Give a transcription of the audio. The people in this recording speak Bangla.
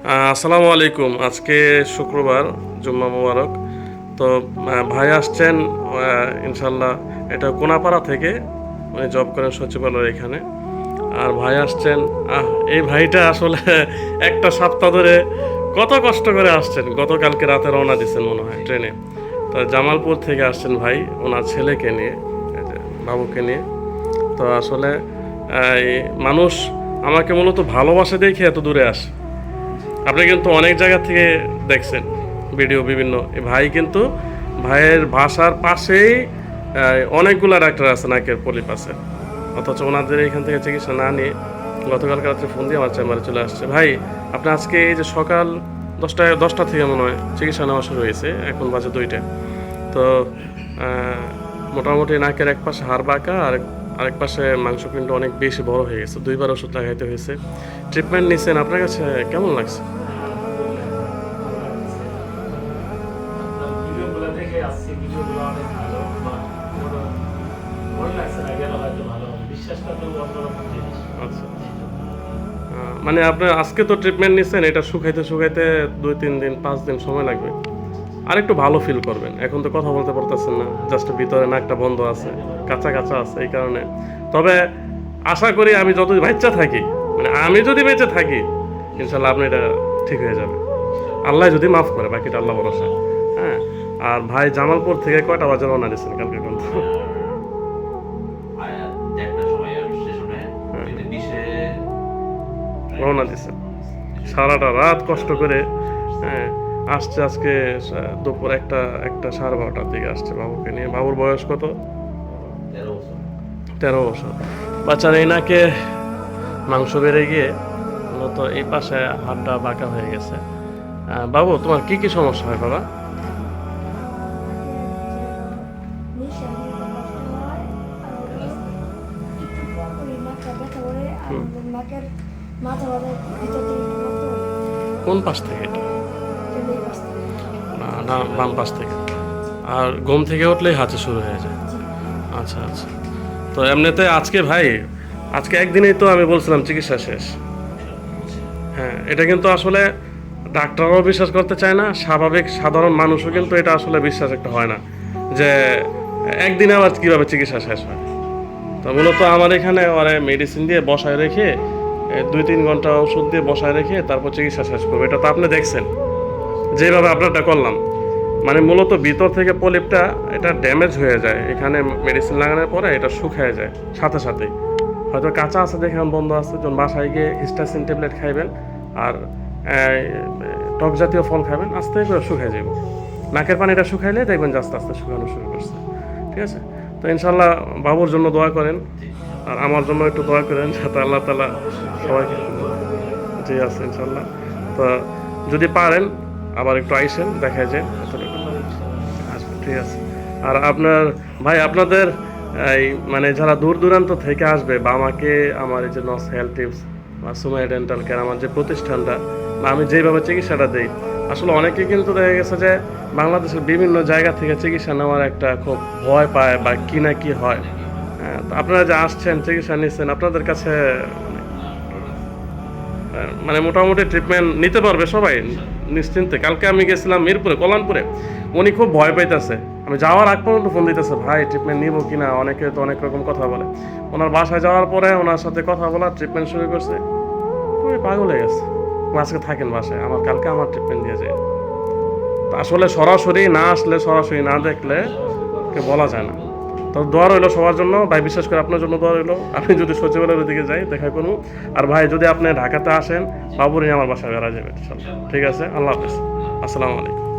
আসসালামু আলাইকুম। আজকে শুক্রবার, জুম্মা মুবারক। তো ভাই আসছেন ইনশাল্লাহ। এটা কোনাপাড়া থেকে উনি জব করেন সচিবালয় এখানে। আর ভাই আসছেন, এই ভাইটা আসলে একটা সপ্তাহ ধরে কত কষ্ট করে আসছেন। গতকালকে রাতে রওনা দিচ্ছেন মনে হয় ট্রেনে। তো জামালপুর থেকে আসছেন ভাই ওনার ছেলেকে নিয়ে, এই যে বাবুকে নিয়ে। তো আসলে এই মানুষ আমাকে মূলত ভালোবাসা দেখে এত দূরে আসে। আপনি কিন্তু অনেক জায়গা থেকে দেখছেন ভিডিও বিভিন্ন। এই ভাই কিন্তু ভাইয়ের বাসার পাশেই অনেকগুলা ডাক্তার আছে নাকের পলিপ আছে, অথচ ওনাদের এখান থেকে চিকিৎসা না নিয়ে গতকালকে রাত্রে ফোন দিয়ে আমার চেম্বারে চলে আসছে। ভাই আপনি আজকে এই যে সকাল 10টা থেকে মনে হয় চিকিৎসা নেওয়া শুরু হয়েছে, এখন বাজে 2টা। তো মোটামুটি নাকের এক পাশে হাড় বাঁকা, আরেক পাশে মাংসপিণ্ড অনেক বেশি বড় হয়ে গেছে। 2বার ওষুধ লাগাইতে হয়েছে। ট্রিটমেন্ট নিছেন, আপনার কাছে কেমন লাগছে? আচ্ছা, মানে আপনি আজকে তো ট্রিটমেন্ট নিচ্ছেন, এটা শুকাইতে শুকাইতে 2-3 দিন 5 দিন সময় লাগবে। আর একটু ভালো ফিল করবেন। এখন তো কথা বলতে পারতেছেন না, জাস্ট ভিতরে নাকটা বন্ধ আছে, কাঁচা কাঁচা আছে, এই কারণে। তবে আশা করি আমি যত বাচ্চা থাকি, মানে আমি যদি বেঁচে থাকি, ইনশাল্লাহ আপনি এটা ঠিক হয়ে যাবে। আল্লাহ যদি মাফ করে, বাকিটা আল্লাহ ভরসা। হ্যাঁ। আর ভাই জামালপুর থেকে কয়টা বাজে রওনা দিয়েছেন কালকে কোন? রওনা দিয়েছেন সারাটা রাত কষ্ট করে। হ্যাঁ, আসছে আজকে দুপুর একটা 12:30টার দিকে আসছে বাবুকে নিয়ে। বাবুর বয়স কত? 13 বছর। বাচ্চার এই নাকে মাংস বেড়ে গিয়ে মূলত এই পাশে হাড়টা বাঁকা হয়ে গেছে। বাবু তোমার কি কি সমস্যা হয় বাবা? কোন পাশ থেকে এটা? না, বাম পাশ থেকে। আর ঘুম থেকে উঠলেই হাঁচি শুরু হয়ে যায়। আচ্ছা আচ্ছা। তো এমনিতে আজকে ভাই, আজকে একদিনেই তো আমি বলছিলাম চিকিৎসা শেষ। হ্যাঁ, এটা কিন্তু আসলে ডাক্তাররাও বিশ্বাস করতে চায় না, স্বাভাবিক সাধারণ মানুষও কিন্তু এটা আসলে বিশ্বাস একটা হয় না যে একদিনে আবার কীভাবে চিকিৎসা শেষ হয়। তো মূলত আমার এখানে ওরা মেডিসিন দিয়ে বসায় রেখে 2-3 ঘন্টা ওষুধ দিয়ে বসায় রেখে তারপর চিকিৎসা শেষ করবে। এটা তো আপনি দেখছেন যেভাবে আপনারটা করলাম। মানে মূলত ভিতর থেকে পলিপটা এটা ড্যামেজ হয়ে যায়, এখানে মেডিসিন লাগানোর পরে এটা শুকিয়ে যায় সাথে সাথেই। হয়তো কাঁচা আছে দেখে বন্ধ আছে, যখন বাসায় গিয়ে হিস্টাসিন ট্যাবলেট খাইবেন আর টক জাতীয় ফল খাবেন, আস্তে করে শুকিয়ে যাবে। নাকের পানিটা শুকাইলে দেখবেন যে আস্তে আস্তে শুকানো শুরু করছে। ঠিক আছে? তো ইনশাল্লাহ বাবুর জন্য দোয়া করেন, আর আমার জন্য একটু দোয়া করেন যাতে আল্লাহ তাআলা সবাইকে। জি আছে ইনশাল্লাহ। তো যদি পারেন আবার একটু আইসেন, দেখায় যায় এতটুকু। আচ্ছা ঠিক আছে। আর আপনার ভাই, আপনাদের এই মানে যারা দূর দূরান্ত থেকে আসবে বা আমাকে, আমার এই যে নস হেলথ টিপস বা সুমাইয়া ডেন্টাল কেয়ার, আমার যে প্রতিষ্ঠানটা বা আমি যেইভাবে চিকিৎসাটা দিই, আসলে অনেকে কিন্তু দেখা গেছে যে বাংলাদেশের বিভিন্ন জায়গা থেকে চিকিৎসা নেওয়ার একটা খুব ভয় পায় বা কি না কি হয়। হ্যাঁ, তো আপনারা যে আসছেন চিকিৎসা নিচ্ছেন, আপনাদের কাছে মানে মোটামুটি ট্রিটমেন্ট নিতে পারবে সবাই নিশ্চিন্তে? কালকে আমি গেছিলাম মিরপুরে, কল্যাণপুরে, উনি খুব ভয় পাইতেছে। আমি যাওয়ার আগ পর্যন্ত ফোন দিতেছে, ভাই ট্রিটমেন্ট নিব কি না, অনেকে তো অনেক রকম কথা বলে। ওনার বাসায় যাওয়ার পরে ওনার সাথে কথা বলা, ট্রিটমেন্ট শুরু করছে। খুবই পাগল হয়ে গেছে। আজকে থাকেন বাসায়, কালকে আমার ট্রিটমেন্ট দিয়ে যায়। আসলে সরাসরি না আসলে, সরাসরি না দেখলে কে বলা যায় না। তো দোয়া রইলো সবার জন্য ভাই, বিশেষ করে আপনার জন্য দোয়া রইলো। আমি যদি সচিবালয়ের ওদিকে যাই দেখা করবো। আর ভাই যদি আপনি ঢাকাতে আসেন, বাবুর নিয়ে আমার বাসায় বেড়া যাবে। ঠিক আছে, আল্লাহ হাফেজ, আসসালামু আলাইকুম।